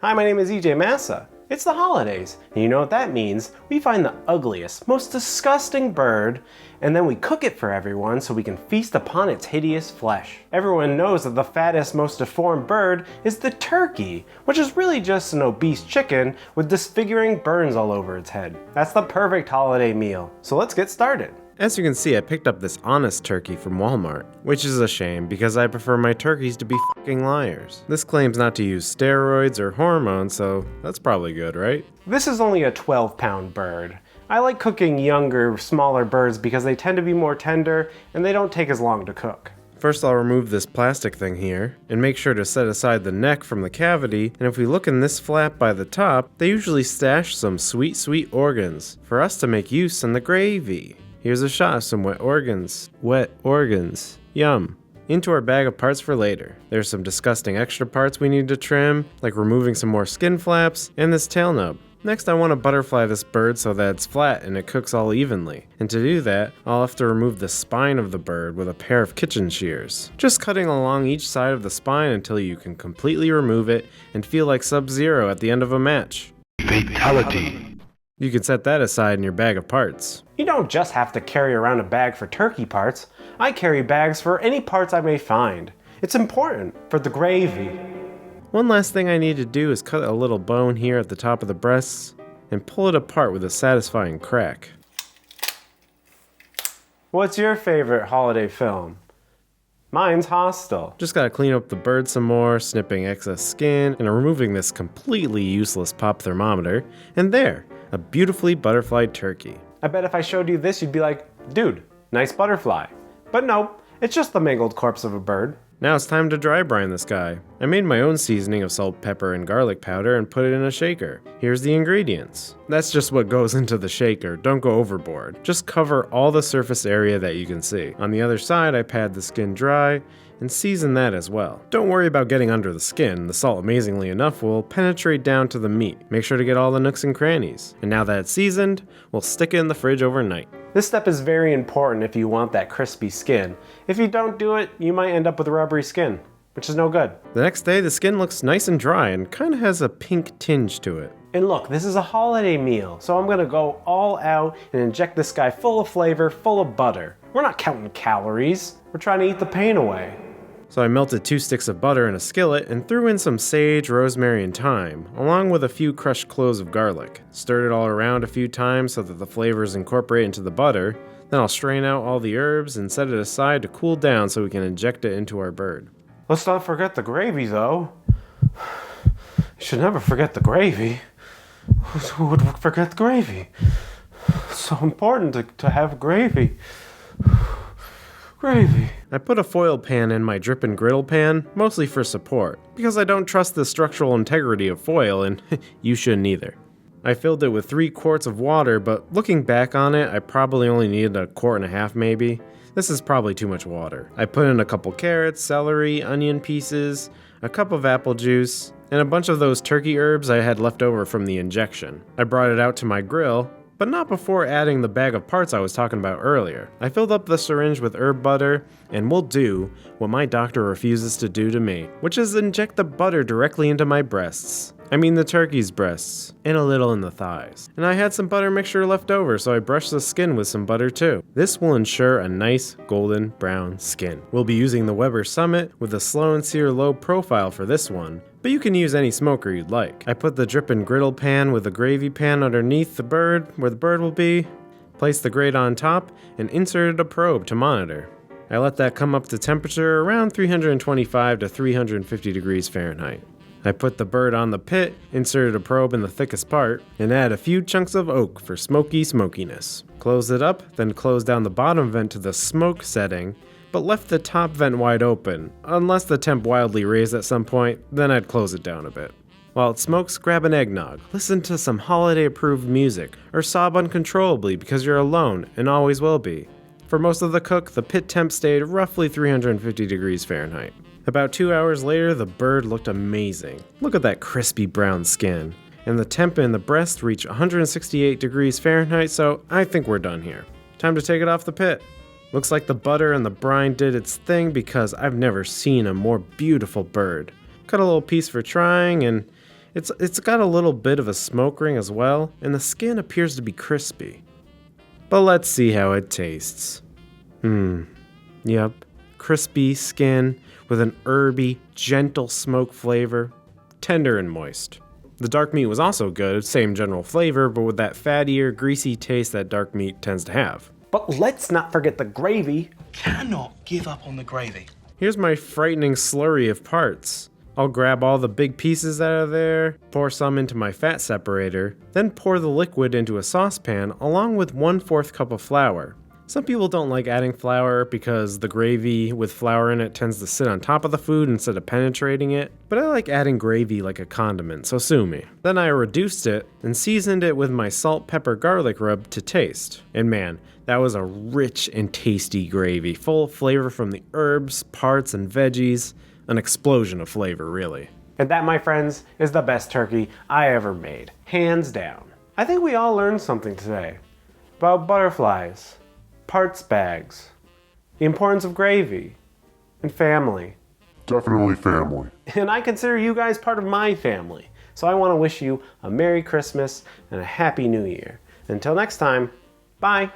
Hi, my name is EJ Massa. It's the holidays, and you know what that means. We find the ugliest, most disgusting bird, and then we cook it for everyone so we can feast upon its hideous flesh. Everyone knows that the fattest, most deformed bird is the turkey, which is really just an obese chicken with disfiguring burns all over its head. That's the perfect holiday meal. So let's get started. As you can see, I picked up this honest turkey from Walmart, which is a shame because I prefer my turkeys to be fucking liars. This claims not to use steroids or hormones, so that's probably good, right? This is only a 12-pound bird. I like cooking younger, smaller birds because they tend to be more tender and they don't take as long to cook. First I'll remove this plastic thing here, and make sure to set aside the neck from the cavity, and if we look in this flap by the top, they usually stash some sweet organs for us to make use in the gravy. Here's a shot of some wet organs. Wet organs. Yum. Into our bag of parts for later. There's some disgusting extra parts we need to trim, like removing some more skin flaps, and this tail nub. Next I want to butterfly this bird so that it's flat and it cooks all evenly. And to do that, I'll have to remove the spine of the bird with a pair of kitchen shears. Just cutting along each side of the spine until you can completely remove it and feel like Sub-Zero at the end of a match. Fatality. You can set that aside in your bag of parts. You don't just have to carry around a bag for turkey parts. I carry bags for any parts I may find. It's important for the gravy. One last thing I need to do is cut a little bone here at the top of the breasts and pull it apart with a satisfying crack. What's your favorite holiday film? Mine's Hostel. Just gotta clean up the bird some more, snipping excess skin and removing this completely useless pop thermometer, and there, a beautifully butterflied turkey. I bet if I showed you this, you'd be like, dude, nice butterfly. But no, it's just the mangled corpse of a bird. Now it's time to dry brine this guy. I made my own seasoning of salt, pepper, and garlic powder and put it in a shaker. Here's the ingredients. That's just what goes into the shaker, don't go overboard. Just cover all the surface area that you can see. On the other side, I pad the skin dry and season that as well. Don't worry about getting under the skin. The salt, amazingly enough, will penetrate down to the meat. Make sure to get all the nooks and crannies. And now that it's seasoned, we'll stick it in the fridge overnight. This step is very important if you want that crispy skin. If you don't do it, you might end up with rubbery skin, which is no good. The next day, the skin looks nice and dry and kind of has a pink tinge to it. And look, this is a holiday meal, so I'm gonna go all out and inject this guy full of flavor, full of butter. We're not counting calories. We're trying to eat the pain away. So I melted 2 sticks of butter in a skillet and threw in some sage, rosemary, and thyme, along with a few crushed cloves of garlic. Stirred it all around a few times so that the flavors incorporate into the butter. Then I'll strain out all the herbs and set it aside to cool down so we can inject it into our bird. Let's not forget the gravy, though. You should never forget the gravy. Who would forget the gravy? It's so important to have gravy. Gravy. I put a foil pan in my drip and griddle pan, mostly for support, because I don't trust the structural integrity of foil, and you shouldn't either. I filled it with 3 quarts of water, but looking back on it, I probably only needed 1.5 quarts maybe. This is probably too much water. I put in a couple carrots, celery, onion pieces, a cup of apple juice, and a bunch of those turkey herbs I had left over from the injection. I brought it out to my grill, but not before adding the bag of parts I was talking about earlier. I filled up the syringe with herb butter, and will do what my doctor refuses to do to me, which is inject the butter directly into my breasts. I mean the turkey's breasts, and a little in the thighs. And I had some butter mixture left over, so I brushed the skin with some butter too. This will ensure a nice golden brown skin. We'll be using the Weber Summit with a slow and sear low profile for this one, but you can use any smoker you'd like. I put the drip and griddle pan with the gravy pan underneath the bird, where the bird will be, placed the grate on top, and inserted a probe to monitor. I let that come up to temperature around 325 to 350 degrees Fahrenheit. I put the bird on the pit, inserted a probe in the thickest part, and add a few chunks of oak for smoky smokiness. Close it up, then close down the bottom vent to the smoke setting, but left the top vent wide open. Unless the temp wildly raised at some point, then I'd close it down a bit. While it smokes, grab an eggnog, listen to some holiday-approved music, or sob uncontrollably because you're alone and always will be. For most of the cook, the pit temp stayed roughly 350 degrees Fahrenheit. About 2 hours later, the bird looked amazing. Look at that crispy brown skin. And the temp in the breast reached 168 degrees Fahrenheit, so I think we're done here. Time to take it off the pit. Looks like the butter and the brine did its thing because I've never seen a more beautiful bird. Cut a little piece for trying, and It's got a little bit of a smoke ring as well, and the skin appears to be crispy. But let's see how it tastes. Yep, crispy skin with an herby, gentle smoke flavor, tender and moist. The dark meat was also good, same general flavor, but with that fattier, greasy taste that dark meat tends to have. But let's not forget the gravy. Cannot give up on the gravy. Here's my frightening slurry of parts. I'll grab all the big pieces out of there, pour some into my fat separator, then pour the liquid into a saucepan along with 1/4 cup of flour. Some people don't like adding flour because the gravy with flour in it tends to sit on top of the food instead of penetrating it, but I like adding gravy like a condiment, so sue me. Then I reduced it and seasoned it with my salt, pepper, garlic rub to taste. And man, that was a rich and tasty gravy, full of flavor from the herbs, parts, and veggies. An explosion of flavor, really. And that, my friends, is the best turkey I ever made. Hands down. I think we all learned something today about butterflies, parts bags, the importance of gravy, and family. Definitely family. And I consider you guys part of my family. So I want to wish you a Merry Christmas and a Happy New Year. Until next time, bye.